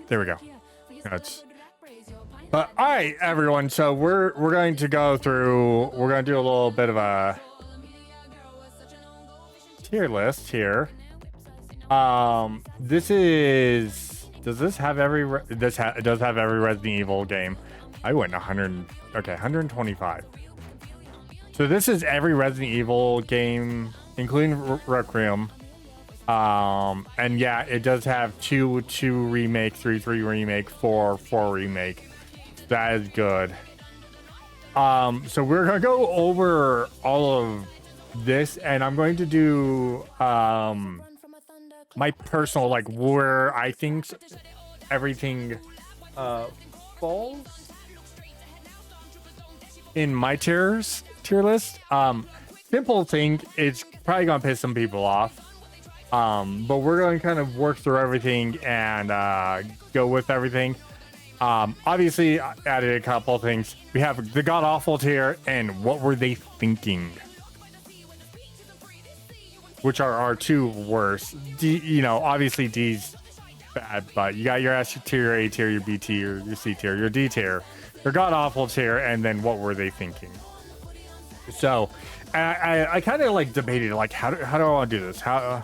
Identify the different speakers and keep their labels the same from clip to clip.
Speaker 1: There we go. That's. But all right, everyone. So we're going to go through. We're going to do a little bit of a tier list here. This is. Does this have every? It does have every Resident Evil game. I went 100. Okay, 125. So this is every Resident Evil game, including Requiem. And yeah, it does have 2 remake, 3 remake, 4 remake. That is good. So we're gonna go over all of this, and I'm going to do my personal, like, where I think everything falls in my tier list. Simple thing, it's probably gonna piss some people off. But we're going to kind of work through everything and go with everything. Obviously, I added a couple of things. We have the god awful tier and what were they thinking, which are our 2 worst. D, you know, obviously D's bad, but you got your S tier, your A tier, your B tier, your C tier, your D tier, your god awful tier, and then what were they thinking. So I kind of like debated, like, how do I want to do this? How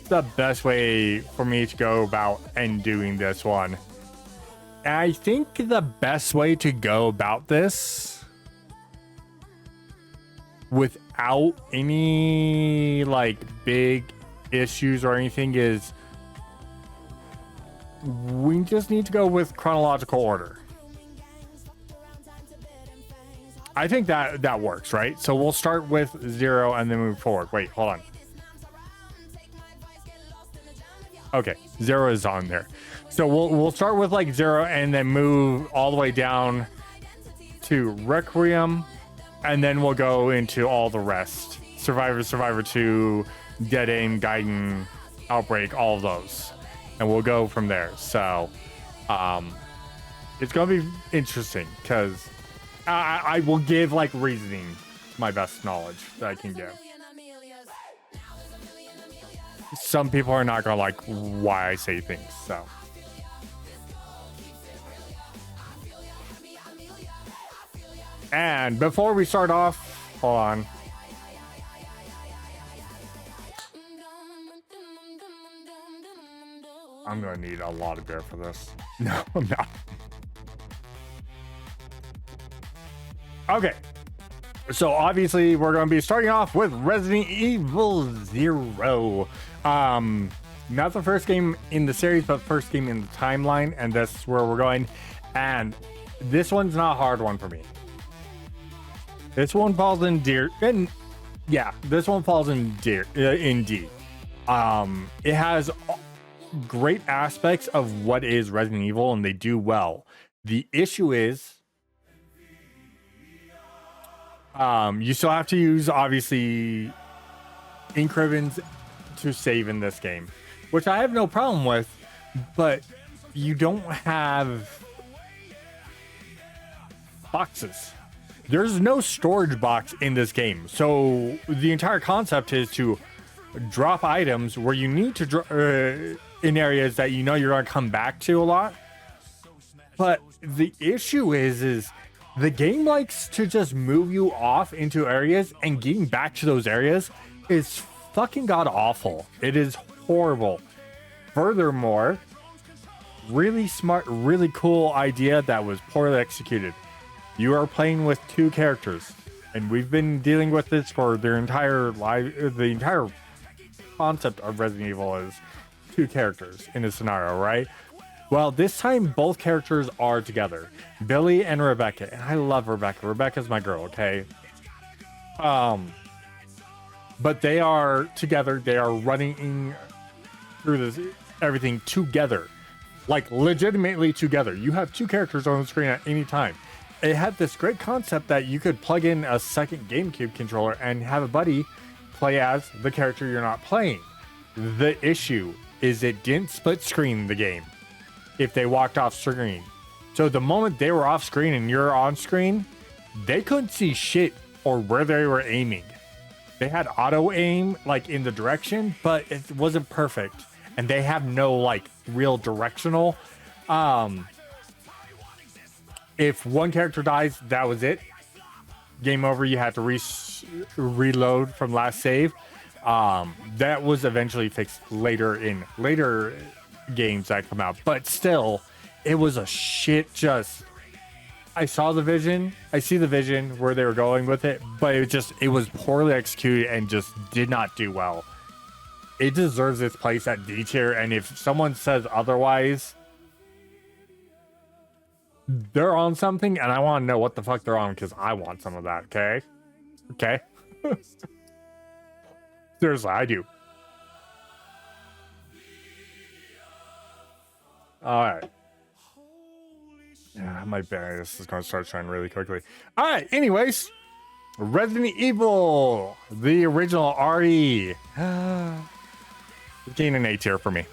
Speaker 1: the best way for me to go about and doing this one. And I think the best way to go about this without any like big issues or anything is we just need to go with chronological order. I think that works, right? So we'll start with 0 and then move forward. Wait, hold on. Okay, 0 is on there. So we'll start with like 0 and then move all the way down to Requiem, and then we'll go into all the rest. Survivor 2, Dead Aim, Gaiden, Outbreak, all of those. And we'll go from there. So it's gonna be interesting because I will give like reasoning to my best knowledge that I can give. Some people are not gonna like why I say things, so. And before we start off, hold on. I'm gonna need a lot of beer for this. No, I'm not. Okay. So obviously we're going to be starting off with Resident Evil 0. Not the first game in the series, but first game in the timeline, and that's where we're going. And this one's not a hard one for me. This one falls in D. This one falls in D. It has great aspects of what is Resident Evil, and they do well. The issue is you still have to use, obviously, ink ribbons to save in this game, which I have no problem with, but you don't have boxes. There's no storage box in this game. So the entire concept is to drop items where you need to in areas that you know you're going to come back to a lot. But the issue is the game likes to just move you off into areas, and getting back to those areas is fucking god awful. It is horrible. Furthermore, really smart, really cool idea that was poorly executed. You are playing with 2 characters, and we've been dealing with this for their entire life. The entire concept of Resident Evil is 2 characters in a scenario, right? Well, this time both characters are together, Billy and Rebecca, and I love Rebecca. Rebecca's my girl, okay? But they are together. They are running through this everything together, like legitimately together. You have 2 characters on the screen at any time. It had this great concept that you could plug in a second GameCube controller and have a buddy play as the character you're not playing. The issue is it didn't split screen the game if they walked off screen. So the moment they were off screen and you're on screen, they couldn't see shit or where they were aiming. They had auto aim like in the direction, but it wasn't perfect. And they have no like real directional If one character dies, that was it. Game over. You had to reload from last save. That was eventually fixed later in later games that come out, but still, it was a shit. Just I see the vision where they were going with it, but it was poorly executed and just did not do well. It deserves its place at D tier, and if someone says otherwise, they're on something, and I want to know what the fuck they're on, because I want some of that. Okay. Seriously, I do. All right. Yeah, my this is going to start showing really quickly. All right. Anyways, Resident Evil, the original RE. Gain an A tier for me.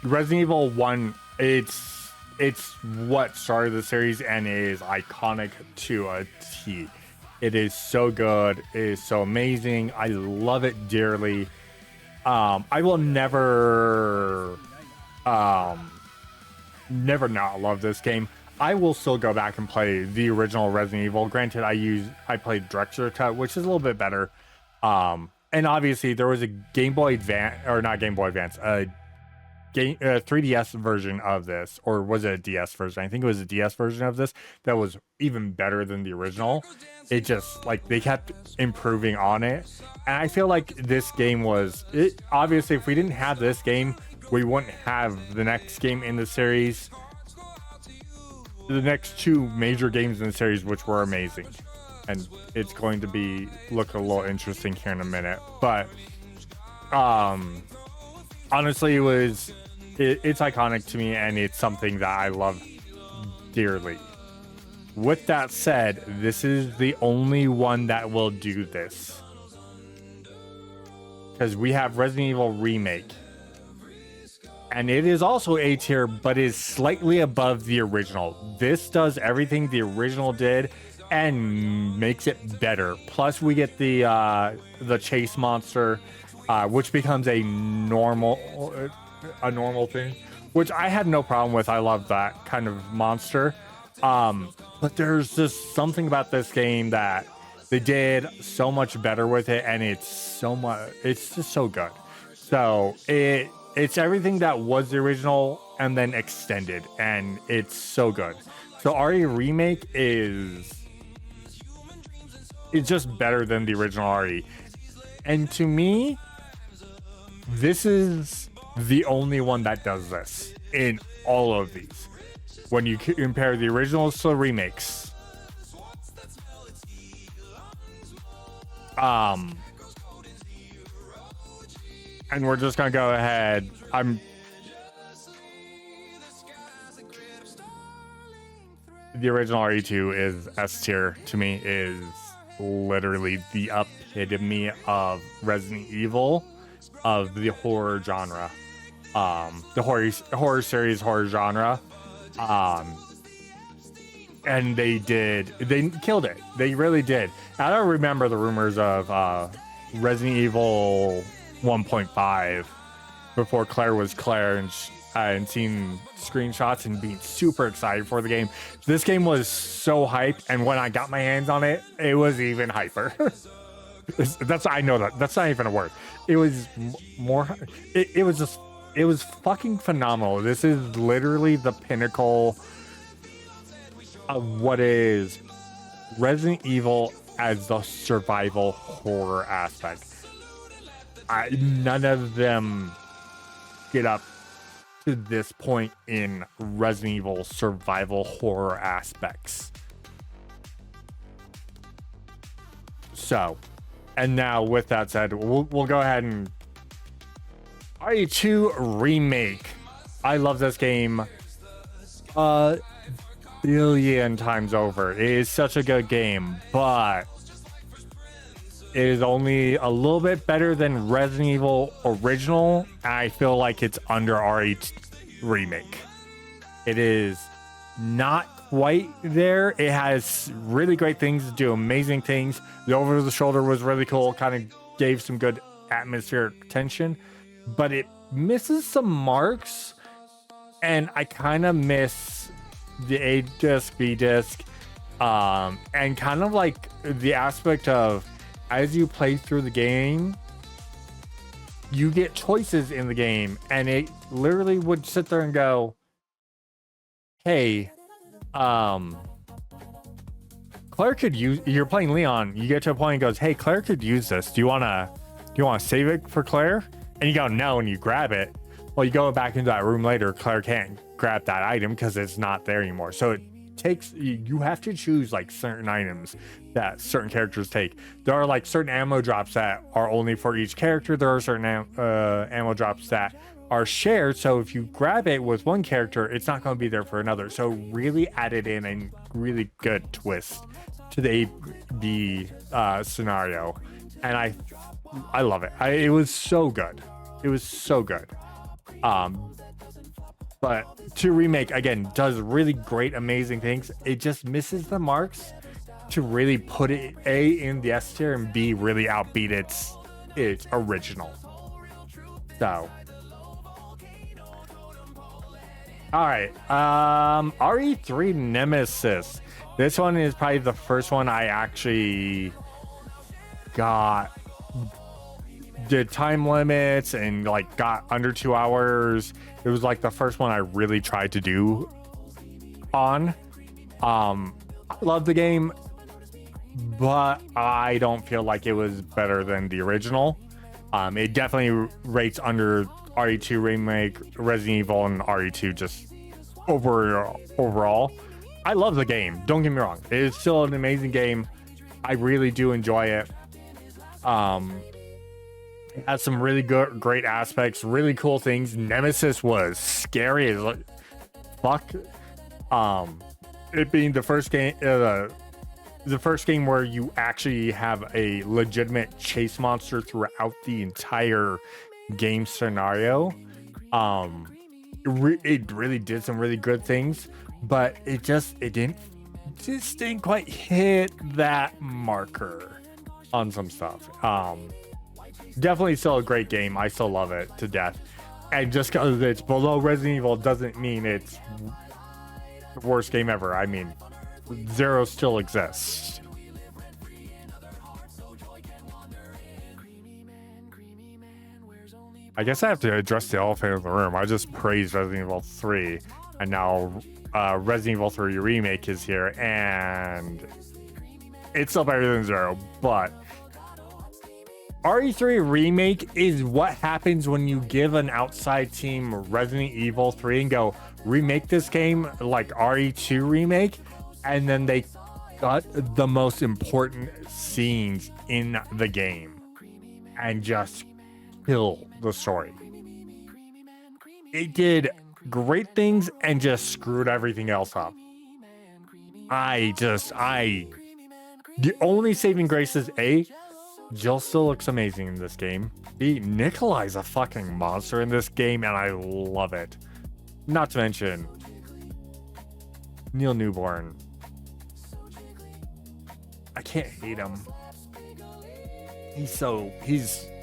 Speaker 1: Resident Evil 1, it's what started the series and is iconic to a T. It is so good. It is so amazing. I love it dearly. I will never not love this game. I will still go back and play the original Resident Evil. Granted, I played Director Cut, which is a little bit better. And obviously there was a Game Boy Advance, or not Game Boy Advance, 3DS version of this, or was it a DS version? I think it was a DS version of this that was even better than the original. It just, like, they kept improving on it, and I feel like this game was it. Obviously, if we didn't have this game, we wouldn't have the next game in the series, the next two major games in the series, which were amazing, and it's going to look a little interesting here in a minute. But honestly, it's iconic to me, and it's something that I love dearly. With that said, this is the only one that will do this, because we have Resident Evil Remake, and it is also A tier, but is slightly above the original. This does everything the original did and makes it better. Plus, we get the chase monster, which becomes a normal thing, which I had no problem with. I love that kind of monster. But there's just something about this game that they did so much better with it, and it's just so good. So it's everything that was the original and then extended, and it's so good. So RE Remake it's just better than the original RE. And to me, this is the only one that does this in all of these. When you compare the originals to the remakes. And we're just gonna go ahead. The original RE2 is S tier to me, is literally the epitome of Resident Evil, of the horror genre, the horror series, horror genre. And they killed it. They really did. I don't remember the rumors of Resident Evil 1.5 before Claire was Claire, and seeing screenshots and being super excited for the game. This game was so hyped, and when I got my hands on it, it was even hyper. I know that's not even a word. It was more. It was fucking phenomenal. This is literally the pinnacle of what is Resident Evil as the survival horror aspect. None of them get up to this point in Resident Evil survival horror aspects. So, and now with that said, we'll go ahead and RE2 Remake. I love this game a billion times over. It is such a good game, but it is only a little bit better than Resident Evil Original, and I feel like it's under RE Remake. It is not quite there. It has really great things, do amazing things. The over the shoulder was really cool, kind of gave some good atmospheric tension, but it misses some marks, and I kind of miss the A disc, B disc, and kind of like the aspect of as you play through the game, you get choices in the game, and it literally would sit there and go, hey, Claire could use, you're playing Leon, you get to a point and goes, hey, Claire could use this. Do you wanna save it for Claire? And you go, no, and you grab it. Well, you go back into that room later, Claire can't grab that item because it's not there anymore. So it takes, you have to choose like certain items that certain characters take. There are like certain ammo drops that are only for each character. There are certain ammo drops that are shared, so if you grab it with one character, it's not going to be there for another. So really added in a really good twist to the A-B scenario, and I love it. It was so good. It was so good. But 2 Remake, again, does really great, amazing things. It just misses the marks to really put it A in the S tier and B really outbeat its original. So all right, RE3 Nemesis. This one is probably the first one I actually did time limits and like got under 2 hours. It was like the first one I really tried to do on. I love the game, but I don't feel like it was better than the original. It definitely rates under RE2 Remake, Resident Evil, and RE2 just overall. I love the game. Don't get me wrong. It is still an amazing game. I really do enjoy it. It has some really great aspects, really cool things. Nemesis was scary as fuck. It being the first game, the first game where you actually have a legitimate chase monster throughout the entire game scenario. It really did some really good things, but it didn't quite hit that marker on some stuff. Definitely still a great game. I still love it to death, and just because it's below Resident Evil doesn't mean it's the worst game ever. I mean, Zero still exists. I guess I have to address the elephant in the room. I just praised Resident Evil 3, and now Resident Evil 3 Remake is here, and it's still better than Zero, but RE3 Remake is what happens when you give an outside team Resident Evil 3 and go, remake this game like RE2 Remake, and then they cut the most important scenes in the game and just kill the story. It did great things and just screwed everything else up. The only saving grace is A, Jill still looks amazing in this game. B, Nikolai's a fucking monster in this game, and I love it. Not to mention Neil Newborn. I can't hate him. He's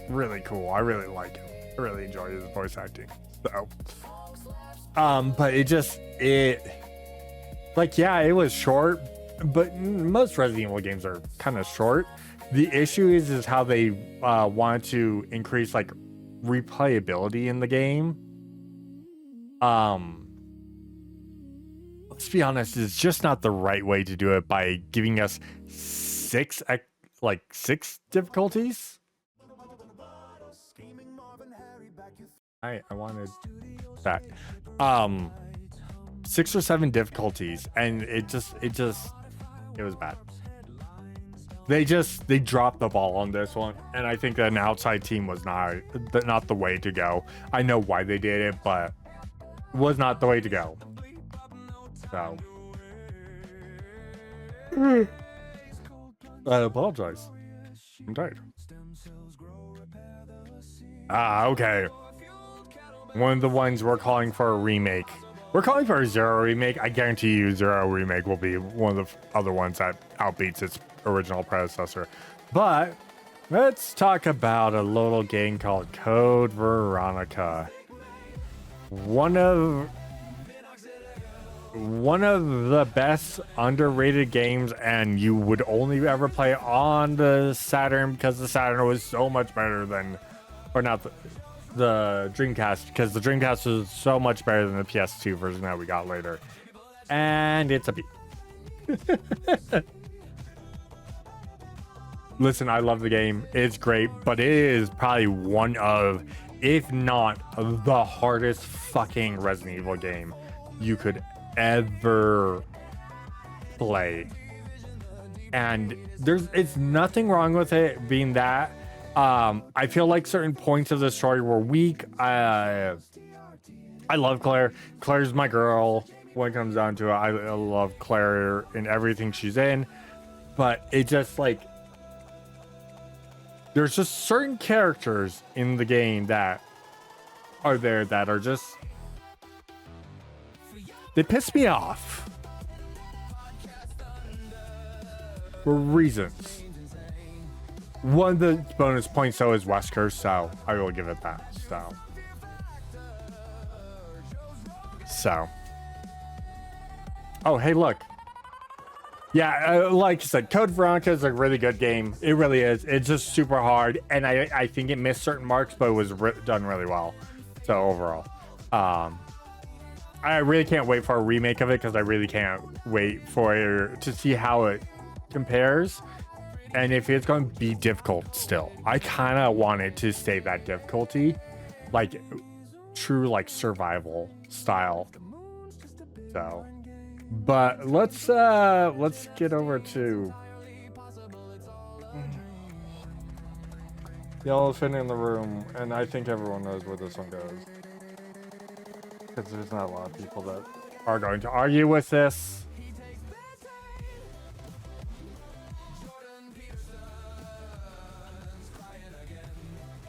Speaker 1: really cool. I really like him. I really enjoy his voice acting. So, but it was short, but most Resident Evil games are kind of short. The issue is how they want to increase like replayability in the game. Let's be honest, it's just not the right way to do it by giving us six difficulties. I wanted that. 6 or 7 difficulties, and it was bad. They dropped the ball on this one, and I think that an outside team was not the way to go. I know why they did it, but it was not the way to go. So I apologize. I'm tired. Okay. One of the ones we're calling for a remake. We're calling for a Zero remake. I guarantee you Zero remake will be one of the other ones that outbeats its original predecessor. But Let's talk about a little game called Code Veronica. One of the best underrated games, and you would only ever play on the Saturn because the Saturn was so much better than, or not the Dreamcast, because the Dreamcast was so much better than the PS2 version that we got later. And it's a B. Listen, I love the game. It's great, but it is probably one of, if not the hardest fucking Resident Evil game you could ever play. And it's nothing wrong with it being that. I feel like certain points of the story were weak. I love Claire. Claire's my girl when it comes down to it. I love Claire in everything she's in, but it just like, there's just certain characters in the game that are there that are just, they piss me off for reasons. One of the bonus points though is Wesker, so I will give it that. So. Oh, hey, look. Yeah, like I said, Code Veronica is a really good game. It really is. It's just super hard, and I think it missed certain marks, but it was done really well. So overall, I really can't wait for a remake of it because I really can't wait for it to see how it compares and if it's going to be difficult still. I kind of want it to stay that difficulty, like true like survival style. So, but let's get over to the elephant in the room, and I think everyone knows where this one goes. Because there's not a lot of people that are going to argue with this.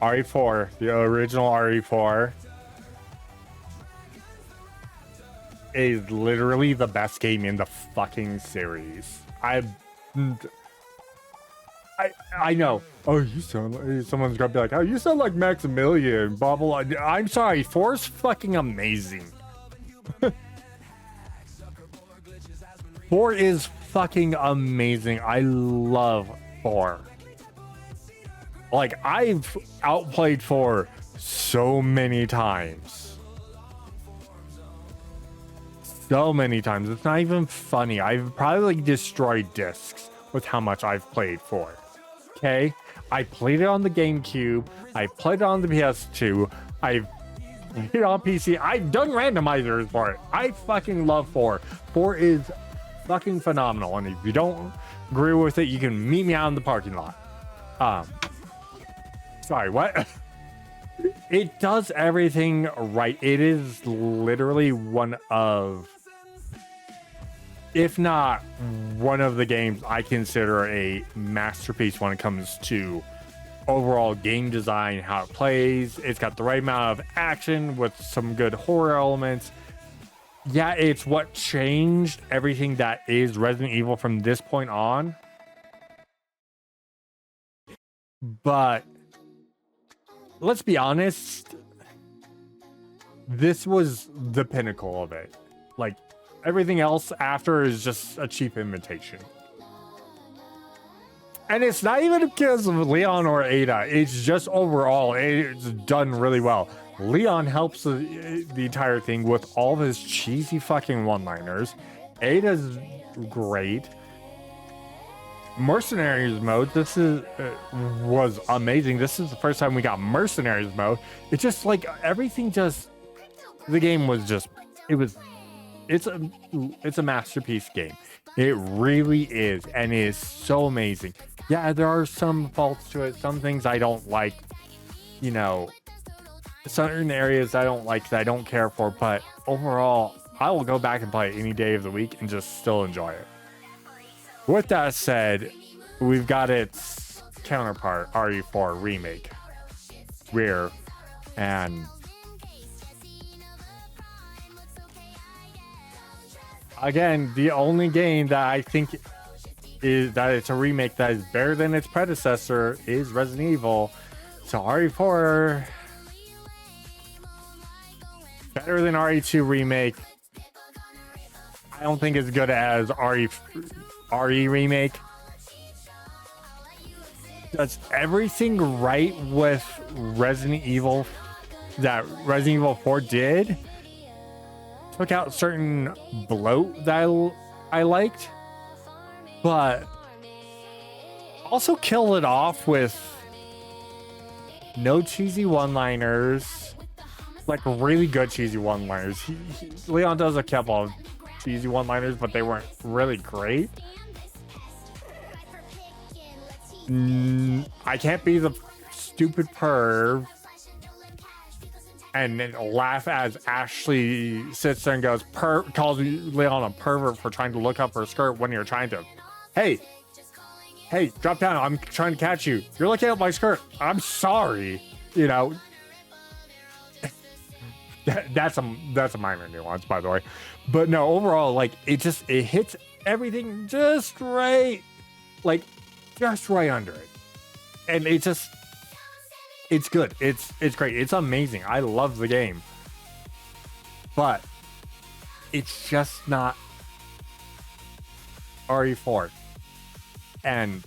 Speaker 1: RE4, the original RE4, is literally the best game in the fucking series. I know. Oh, you sound like, someone's gonna be like, oh, you sound like Maximilian, blah, blah, blah. I'm sorry, 4's fucking amazing. 4 is fucking amazing. I love 4. Like, I've outplayed 4 so many times. So many times. It's not even funny. I've probably destroyed discs with how much I've played 4. Okay, I played it on the GameCube. I played it on the PS2. I've played it on PC. I've done randomizers for it. I fucking love 4. 4 is fucking phenomenal. And if you don't agree with it, you can meet me out in the parking lot. Sorry, what? It does everything right. It is literally one of, if not one of the games I consider a masterpiece when it comes to overall game design, how it plays. It's got the right amount of action with some good horror elements. Yeah, it's what changed everything that is Resident Evil from this point on. But let's be honest, this was the pinnacle of it. Like, everything else after is just a cheap imitation. And it's not even because of Leon or Ada. It's just overall, it's done really well. Leon helps the entire thing with all of his cheesy fucking one-liners. Ada's great. Mercenaries mode, this was amazing. This is the first time we got Mercenaries mode. It's just like everything the game was just, it's a masterpiece game. It really is, and it is so amazing. Yeah, there are some faults to it, some things I don't like, you know, certain areas I don't like that I don't care for, but overall, I will go back and play it any day of the week and just still enjoy it. With that said, we've got its counterpart, RE4 Remake, Rear, and again, the only game that I think is that it's a remake that is better than its predecessor, is Resident Evil. So RE4 better than RE2 remake. I don't think it's good as RE remake. Does everything right with Resident Evil that Resident Evil 4 did. Took out certain bloat that I liked, but also killed it off with no cheesy one-liners, like really good cheesy one-liners. Leon does a couple of cheesy one-liners, but they weren't really great. I can't be the stupid perv and then laugh as Ashley sits there and goes, calls Leon a pervert for trying to look up her skirt when you're trying to, hey, drop down. I'm trying to catch you. You're looking at my skirt. I'm sorry. You know, that's a minor nuance, by the way. But no, overall, like it hits everything just right, like just right under it, and it's good. It's great. It's amazing. I love the game, but it's just not RE4, and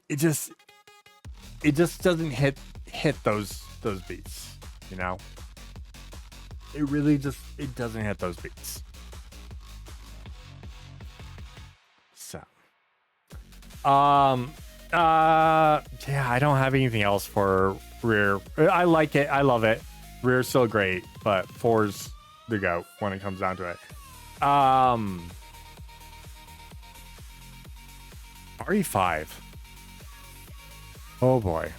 Speaker 1: it just doesn't hit those beats. You know, it really it doesn't hit those beats. So, yeah, I don't have anything else for Rear. I like it. I love it. Rear's still great, but 4's the GOAT when it comes down to it. RE5. Oh boy.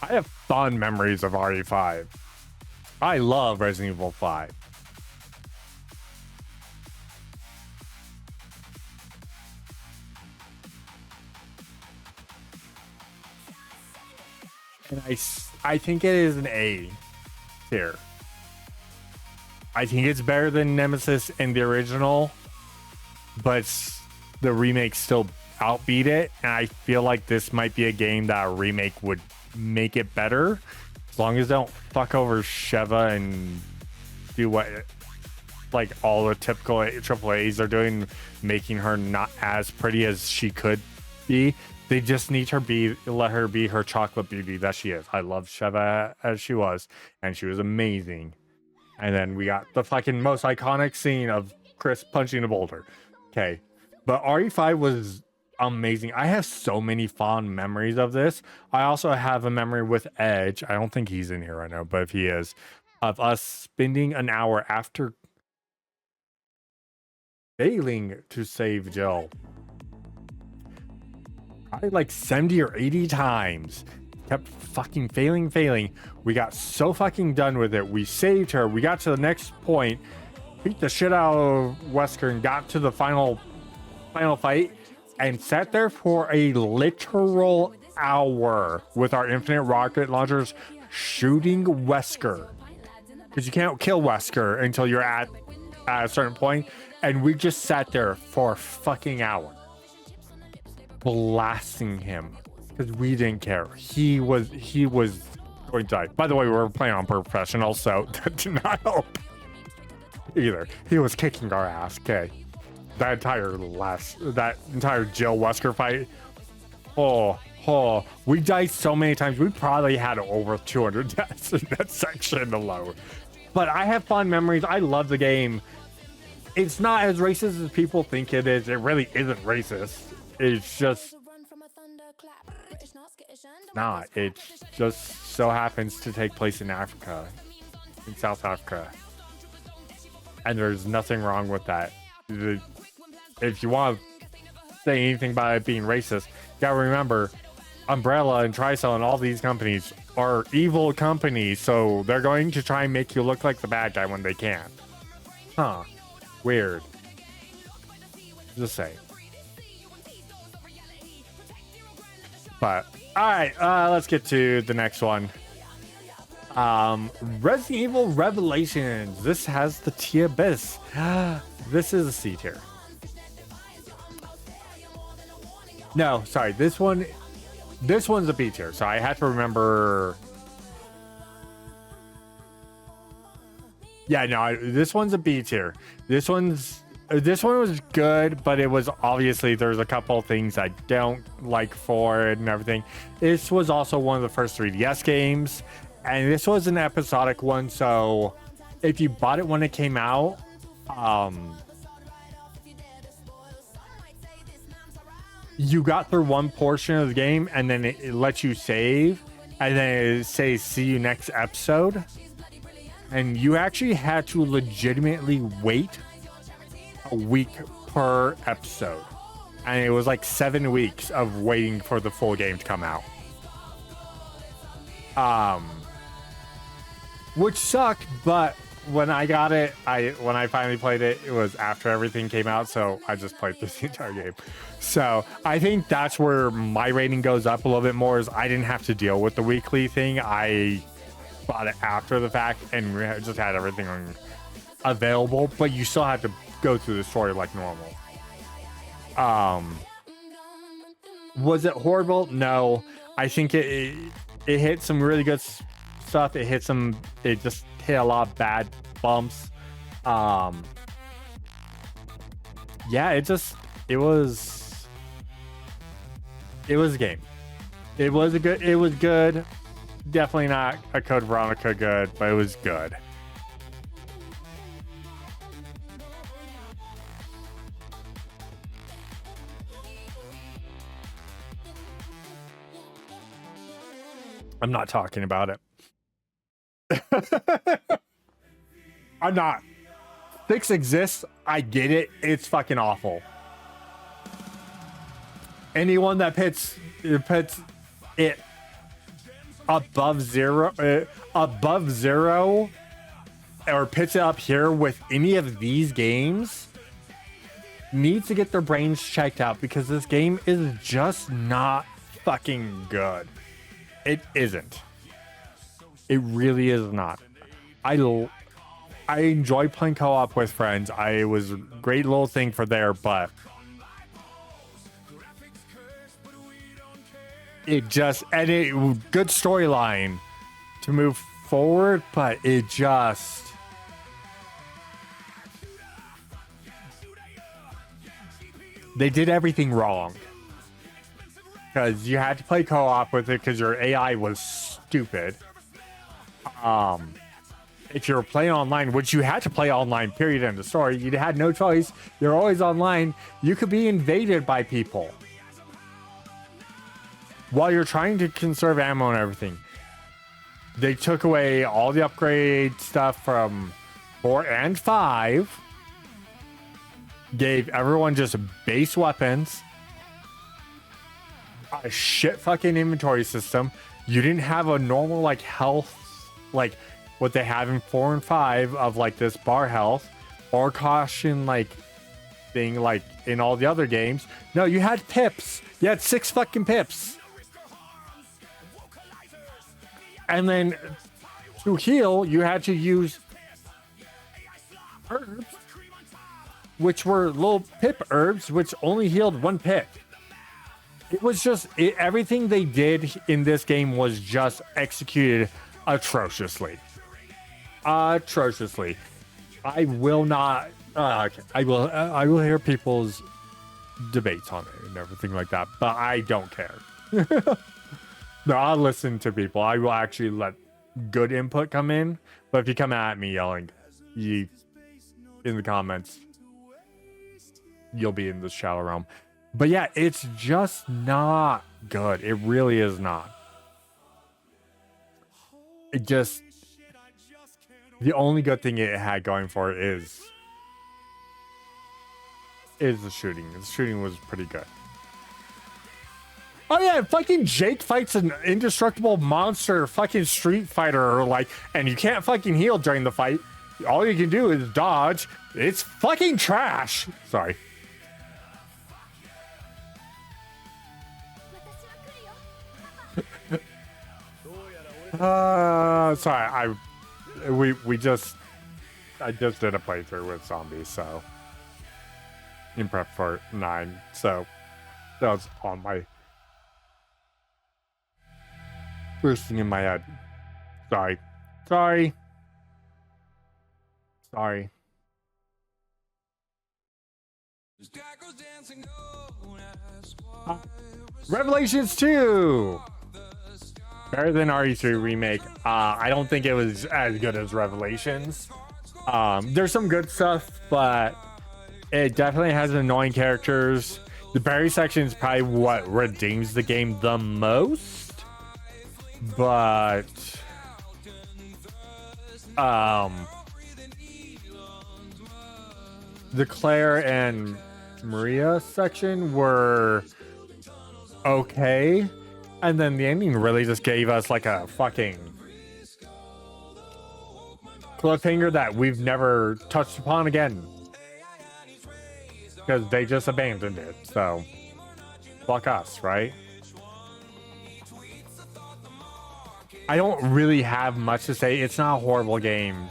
Speaker 1: I have fond memories of RE5. I love Resident Evil 5. And I think it is an A tier. I think it's better than Nemesis and the original, but the remake still outbeat it. And I feel like this might be a game that a remake would make it better, as long as they don't fuck over Sheva and do what like all the typical AAAs are doing, making her not as pretty as she could be. They just need her let her be her chocolate beauty that she is. I love Sheva as she was, and she was amazing. And then we got the fucking most iconic scene of Chris punching a boulder. Okay, but RE5 was amazing. I have so many fond memories of this. I also have a memory with Edge. I don't think he's in here right now, but if he is, of us spending an hour after failing to save Jill, probably like 70 or 80 times, kept fucking failing. We got so fucking done with it. We saved her. We got to the next point, beat the shit out of Wesker, and got to the final fight, and sat there for a literal hour with our infinite rocket launchers shooting Wesker, because you can't kill Wesker until you're at a certain point, and we just sat there for a fucking hour blasting him because we didn't care. He was going to die. By the way, we were playing on professional, so that did not help either. He was kicking our ass. Okay, that entire Jill Wesker fight. Oh, we died so many times. We probably had over 200 deaths in that section alone. But I have fond memories. I love the game. It's not as racist as people think it is. It really isn't racist. It's just not. It just so happens to take place in Africa, in South Africa. And there's nothing wrong with that. If you want to say anything about it being racist, you gotta remember, Umbrella and Tricell and all these companies are evil companies, so they're going to try and make you look like the bad guy when they can. Huh. Weird. Just saying. But, alright, let's get to the next one. Resident Evil Revelations. This has the T Abyss. This is a C tier. No, sorry. This one's a B tier. So I had to remember. Yeah, no, this one's a B tier. This one was good, but it was obviously there's a couple things I don't like for it and everything. This was also one of the first 3DS games, and this was an episodic one. So if you bought it when it came out, you got through one portion of the game, and then it lets you save, and then it says see you next episode. And you actually had to legitimately wait a week per episode. And it was like 7 weeks of waiting for the full game to come out. Which sucked, but when I got it, when I finally played it, it was after everything came out, so I just played through the entire game. So I think that's where my rating goes up a little bit more, is I didn't have to deal with the weekly thing. I bought it after the fact and just had everything available, but you still had to go through the story like normal. Was it horrible? No. I think it hit some really good stuff. It just hit a lot of bad bumps. Yeah, it was a game. It was good. Definitely not a Code Veronica good, but it was good. I'm not talking about it. I'm not. 6 exists. I get it. It's fucking awful. Anyone that puts it above zero, or pits it up here with any of these games needs to get their brains checked out, because this game is just not fucking good. It isn't. It really is not. I enjoy playing co-op with friends. It was a great little thing for there, but good storyline to move forward, but it just they did everything wrong, because you had to play co-op with it because your AI was stupid. If you were playing online, which you had to play online, period, end of story, you had no choice. You're always online. You could be invaded by people while you're trying to conserve ammo and everything. They took away all the upgrade stuff from 4 and 5. Gave everyone just base weapons. A shit fucking inventory system. You didn't have a normal like health, like what they have in 4 and 5 of like this bar health or caution like thing like in all the other games. No, you had pips. You had 6 fucking pips. And then to heal, you had to use herbs, which were little pip herbs, which only healed 1 pip. It was just everything they did in this game was just executed atrociously. Atrociously. I will not. Okay. I will hear people's debates on it and everything like that, but I don't care. No, I'll listen to people. I will actually let good input come in. But if you come at me yelling, in the comments, you'll be in the shallow realm. But yeah, it's just not good. It really is not. It just, the only good thing it had going for it is the shooting. The shooting was pretty good. Oh yeah, fucking Jake fights an indestructible monster fucking Street Fighter, like, and you can't fucking heal during the fight. All you can do is dodge. It's fucking trash. Sorry. Sorry, I just did a playthrough with zombies, so in prep for 9, so that was on my first thing in my head. Sorry. Revelations 2! Better than RE3 Remake. I don't think it was as good as Revelations. There's some good stuff, but it definitely has annoying characters. The berry section is probably what redeems the game the most. But the Claire and Maria section were okay, and then the ending really just gave us like a fucking cliffhanger that we've never touched upon again because they just abandoned it. So fuck us, right? I don't really have much to say. It's not a horrible game.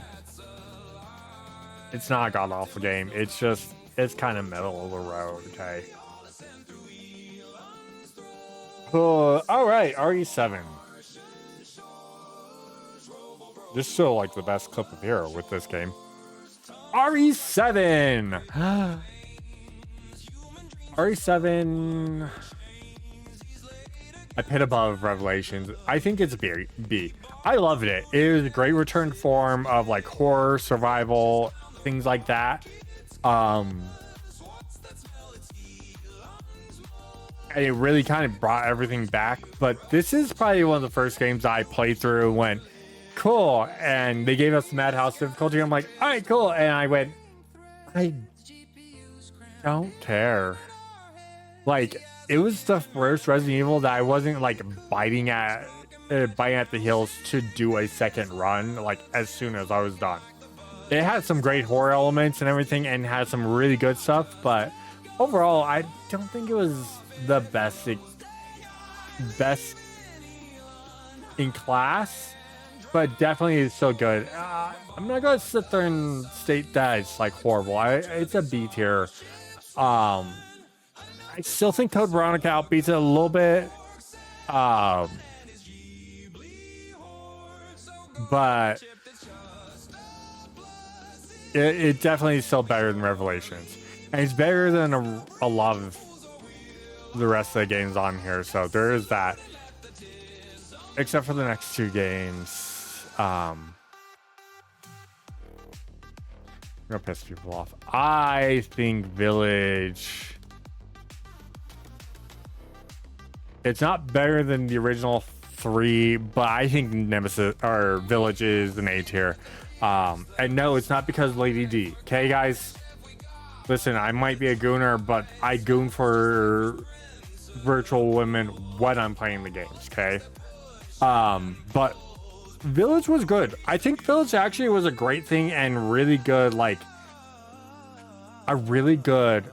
Speaker 1: It's not a god-awful game. It's kind of middle of the road, okay? All right, RE7. This is still like the best clip of hero with this game. RE7! RE7... I pit above Revelations. I think it's B. I loved it. It was a great return form of like horror, survival, things like that. And it really kind of brought everything back. But this is probably one of the first games I played through and went, cool. And they gave us Madhouse difficulty. I'm like, all right, cool. And I went, I don't care. Like, it was the first Resident Evil that I wasn't like biting at the heels to do a second run like as soon as I was done. It had some great horror elements and everything and had some really good stuff, but overall I don't think it was the best in class, but definitely is so good. I'm not gonna sit there and state that it's like horrible. It's a B tier. I still think Code Veronica outbeats it a little bit. But it definitely is still better than Revelations. And it's better than a lot of the rest of the games on here. So there is that. Except for the next 2 games. I'm gonna piss people off. I think Village... It's not better than the original 3, but I think Nemesis or Village is an A tier. And no, it's not because Lady D. Okay, guys? Listen, I might be a gooner, but I goon for virtual women when I'm playing the games, okay? But Village was good. I think Village actually was a great thing and really good, like, a really good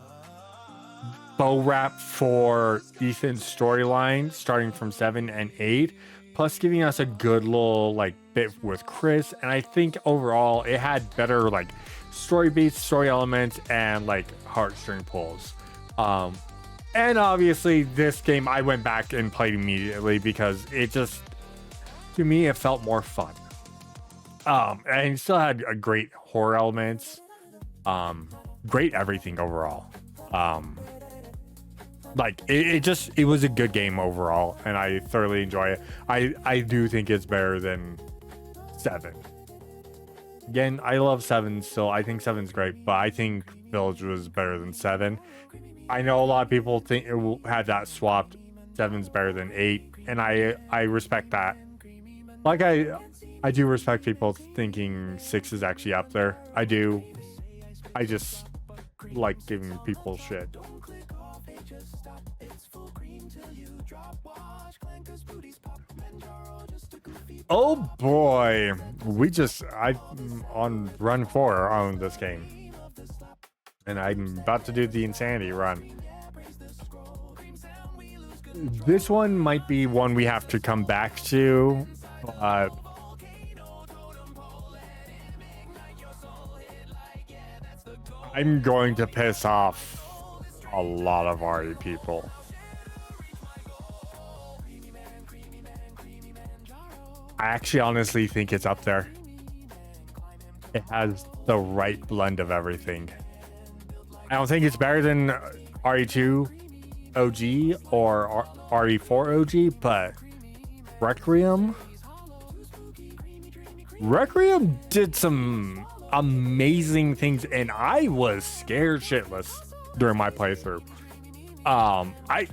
Speaker 1: bow wrap for Ethan's storyline starting from 7 and 8, plus giving us a good little like bit with Chris. And I think overall it had better like story beats, story elements, and like heartstring pulls. And obviously this game I went back and played immediately because it just, to me, it felt more fun. And it still had a great horror elements, great everything overall. Like it was a good game overall, and I thoroughly enjoy it. I do think it's better than 7. Again, I love 7 still. I think 7's great, but I think Village was better than 7. I know a lot of people think it will have that swapped. 7's better than 8, and I respect that. Like I do respect people thinking 6 is actually up there. I do. I just like giving people shit. Oh boy, I'm on run 4 on this game, and I'm about to do the insanity run. This one might be one we have to come back to but I'm going to piss off a lot of RE people. I actually honestly think it's up there. It has the right blend of everything. I don't think it's better than RE2 OG or RE4 OG, but Requiem did some amazing things, and I was scared shitless during my playthrough.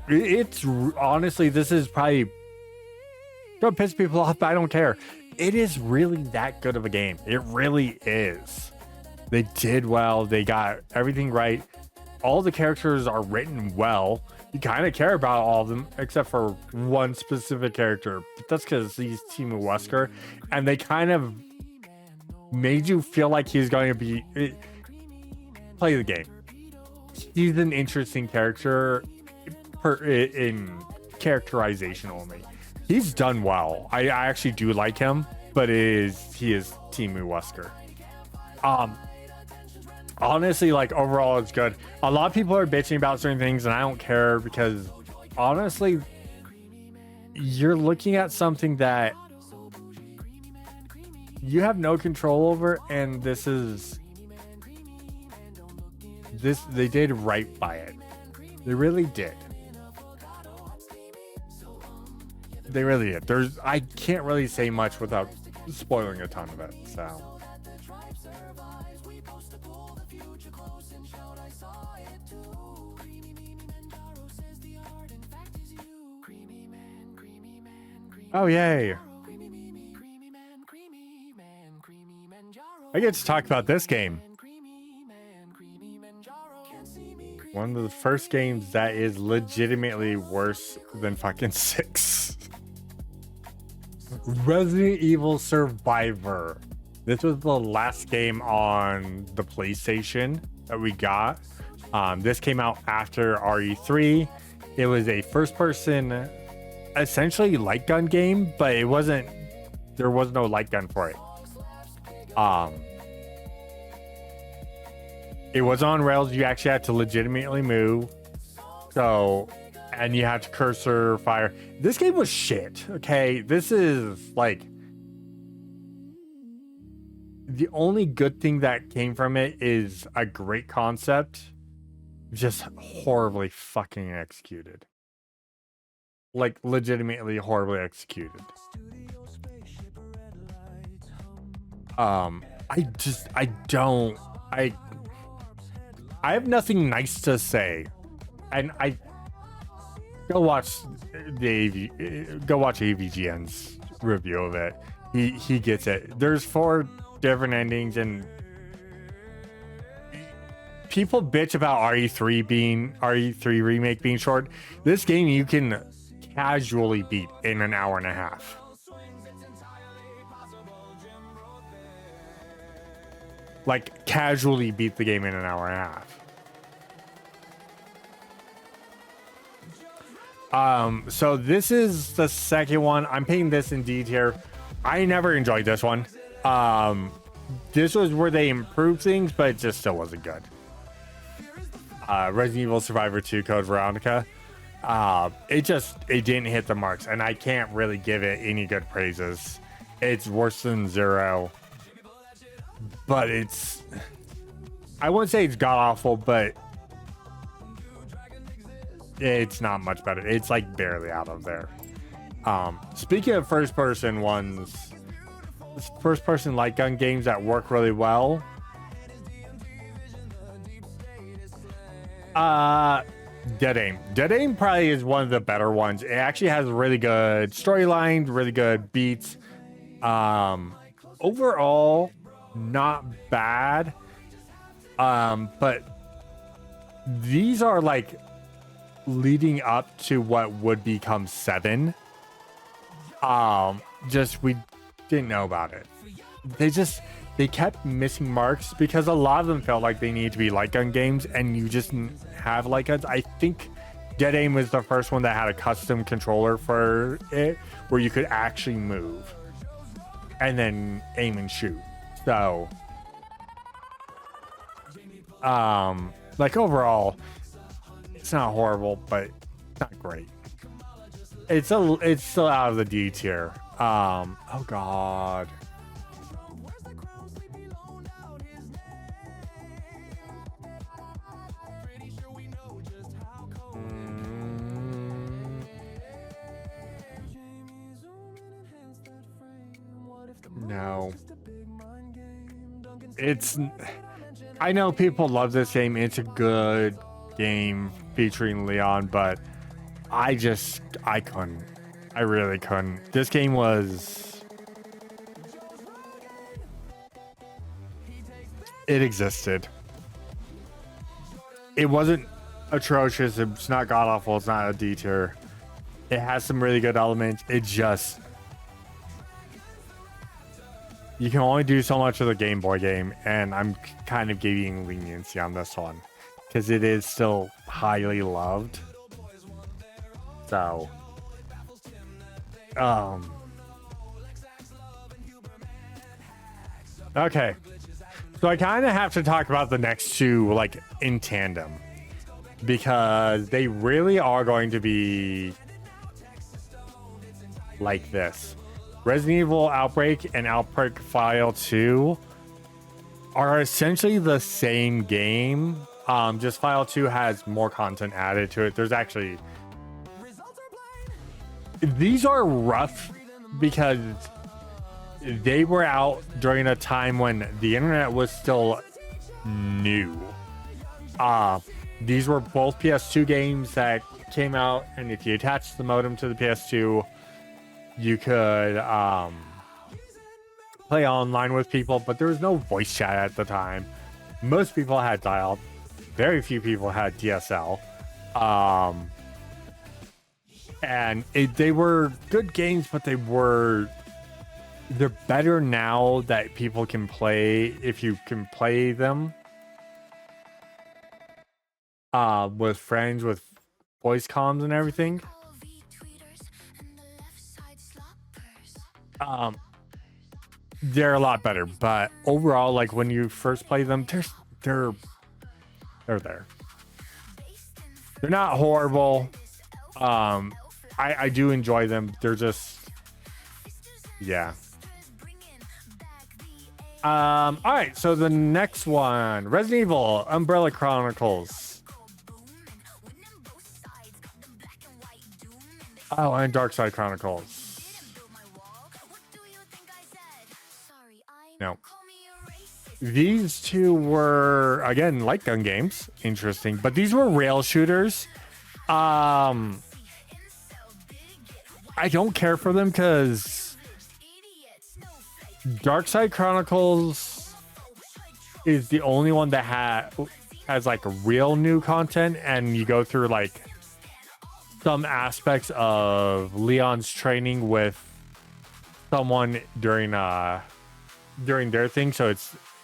Speaker 1: It's honestly, this is probably gonna piss people off, but I don't care. It is really that good of a game. It really is. They did well. They got everything right. All the characters are written well. You kind of care about all of them, except for one specific character. But that's because he's Timo Wesker, and they kind of made you feel like he's going to be play the game. He's an interesting character in characterization only. He's done well. I actually do like him, but he is Timo Wesker. Honestly, like overall, it's good. A lot of people are bitching about certain things, and I don't care because honestly, you're looking at something that you have no control over, and they did right by it. They really did. They really did. I can't really say much without spoiling a ton of it, so. Oh, yay. I get to talk about this game. One of the first games that is legitimately worse than fucking 6. Resident Evil Survivor. This was the last game on the PlayStation that we got. This came out after RE3. It was a first-person, essentially light gun game, but there was no light gun for it. It was on rails. You actually had to legitimately move. And you had to cursor fire. This game was shit. Okay, this is like the only good thing that came from it is a great concept, just horribly fucking executed. Like legitimately horribly executed. I have nothing nice to say, and go watch AVGN's review of it. He gets it. There's 4 different endings, and people bitch about RE3 remake being short. This game you can casually beat in an hour and a half. Like casually beat the game in an hour and a half. So this is the second one. I'm putting this in D tier. I never enjoyed this one. This was where they improved things, but it just still wasn't good. Resident Evil Survivor 2 Code Veronica. It didn't hit the marks, and I can't really give it any good praises. It's worse than 0. But I wouldn't say it's god awful, but it's not much better. It's like barely out of there. Speaking of first person light gun games that work really well, Dead Aim probably is one of the better ones. It actually has really good storyline, really good beats. Overall, not bad. But these are like leading up to what would become 7. We didn't know about it. They kept missing marks because a lot of them felt like they needed to be light gun games, and you just have light guns. I think Dead Aim was the first one that had a custom controller for it where you could actually move. and then aim and shoot. So, like overall, it's not horrible, but it's not great. It's still out of the D tier. Oh god. No. I know people love this game. It's a good game featuring Leon, but I couldn't. I really couldn't. This game was... It existed. It wasn't atrocious. It's not god-awful. It's not a D tier. It has some really good elements. It just... You can only do so much of the Game Boy game, and I'm kind of giving leniency on this one because it is still highly loved. So, okay. So I kind of have to talk about the next two like in tandem because they really are going to be like this. Resident Evil Outbreak and Outbreak File 2 are essentially the same game. Just File 2 has more content added to it. There's actually... These are rough because they were out during a time when the internet was still new. These were both PS2 games that came out, and if you attached the modem to the PS2, you could play online with people, but there was no voice chat at the time. Most people had dial-up. Very few people had DSL. And they were good games, but they're better now that people can play, if you can play them with friends, with voice comms and everything. They're a lot better, but overall, like when you first play them, they're there. They're not horrible. I do enjoy them. They're just, yeah. All right. So the next one, Resident Evil Umbrella Chronicles. Oh, and Dark Side Chronicles. No. These two were, again, light gun games. Interesting. But these were rail shooters. I don't care for them because Dark Side Chronicles is the only one that has like real new content, and you go through like some aspects of Leon's training with someone during their thing, so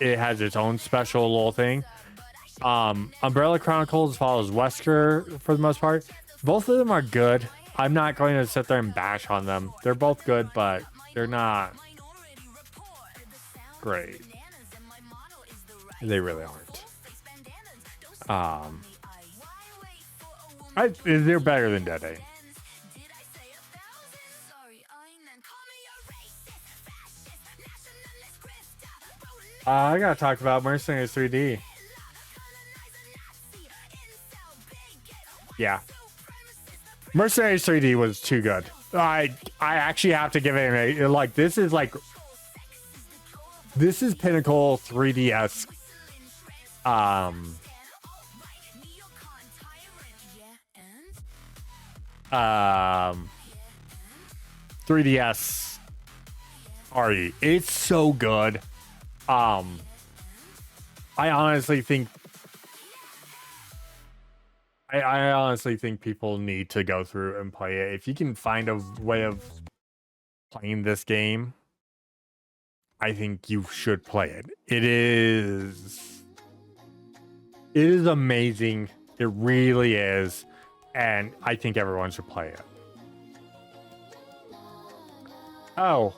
Speaker 1: it has its own special little thing. Umbrella Chronicles follows Wesker for the most part. Both of them are good. I'm not going to sit there and bash on them. They're both good, but they're not great. They really aren't. They're better than Dead A. I gotta talk about Mercenaries 3D. Yeah. Mercenaries 3D was too good. I actually have to give it this is pinnacle 3DS. 3DS RE. It's so good. I honestly think people need to go through and play it. If you can find a way of playing this game, I think you should play it. It is amazing. It really is. And I think everyone should play it. Oh.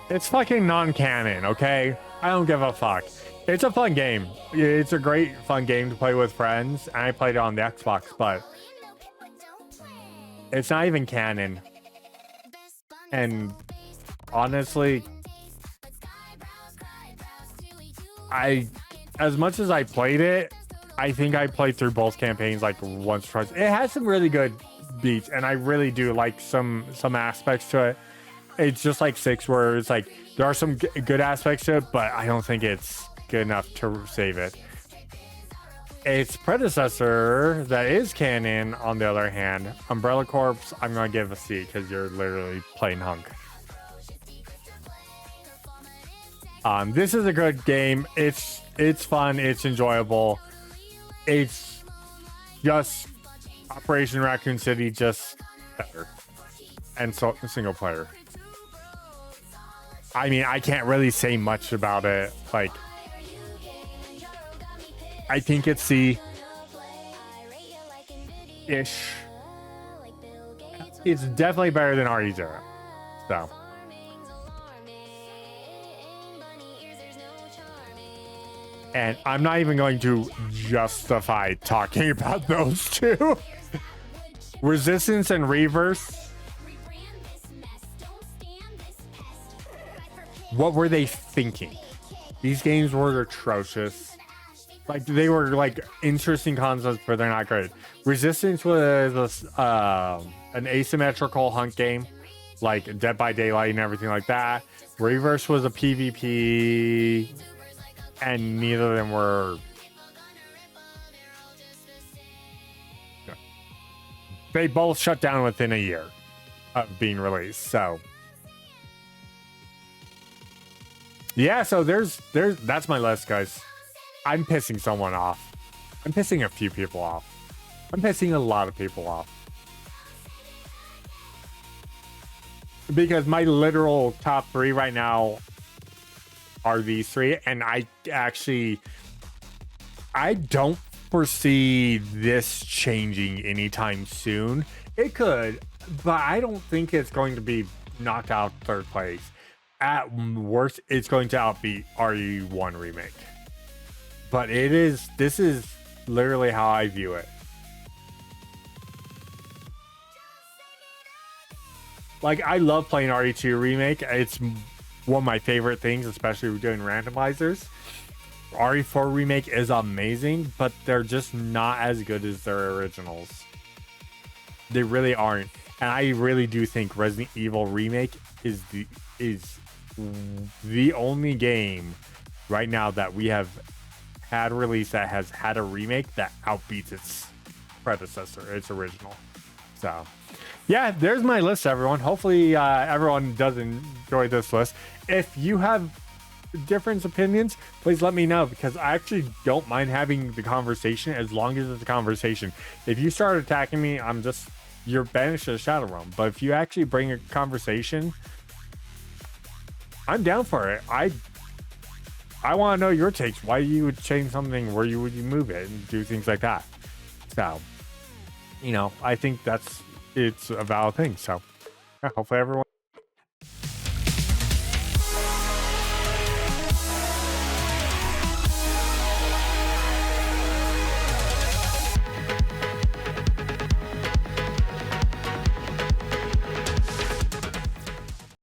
Speaker 1: It's fucking non-canon, okay? I don't give a fuck. It's a fun game. It's a great fun game to play with friends. And I played it on the Xbox, but it's not even canon. And honestly, as much as I played it, I think I played through both campaigns like once or twice. It has some really good beats, and I really do like some aspects to it. It's just like 6, where it's like there are some good aspects to it, but I don't think it's good enough to save it. Its predecessor that is canon, on the other hand, Umbrella Corps, I'm gonna give a C because you're literally plain hunk. This is a good game. It's fun. It's enjoyable. It's just Operation Raccoon City, just better, and so single player. I mean, I can't really say much about it. Like, I think it's C-ish. It's definitely better than RE0. So. And I'm not even going to justify talking about those two. Resistance and Reverse. What were they thinking? These games were atrocious. Like, they were like interesting concepts, but they're not great. Resistance was an asymmetrical hunt game, like Dead by Daylight and everything like that. Reverse was a PvP, and neither of them were. They both shut down within a year of being released. So yeah, so there's that's my list, guys. I'm pissing someone off. I'm pissing a few people off. I'm pissing a lot of people off. Because my literal top 3 right now are these 3, and I don't foresee this changing anytime soon. It could, but I don't think it's going to be knocked out 3rd place. At worst, it's going to outbeat RE1 Remake. But this is literally how I view it. Like, I love playing RE2 Remake. It's one of my favorite things, especially with doing randomizers. RE4 Remake is amazing, but they're just not as good as their originals. They really aren't. And I really do think Resident Evil Remake is the only game right now that we have had released that has had a remake that outbeats its predecessor, its original. So yeah, there's my list, everyone. Hopefully everyone does enjoy this list. If you have different opinions, please let me know, because I actually don't mind having the conversation as long as it's a conversation. If you start attacking me, you're banished to the Shadow Realm. But if you actually bring a conversation, I'm down for it. I want to know your takes. Why you would change something, where you would move it and do things like that. So, I think it's a valid thing. So, yeah, hopefully everyone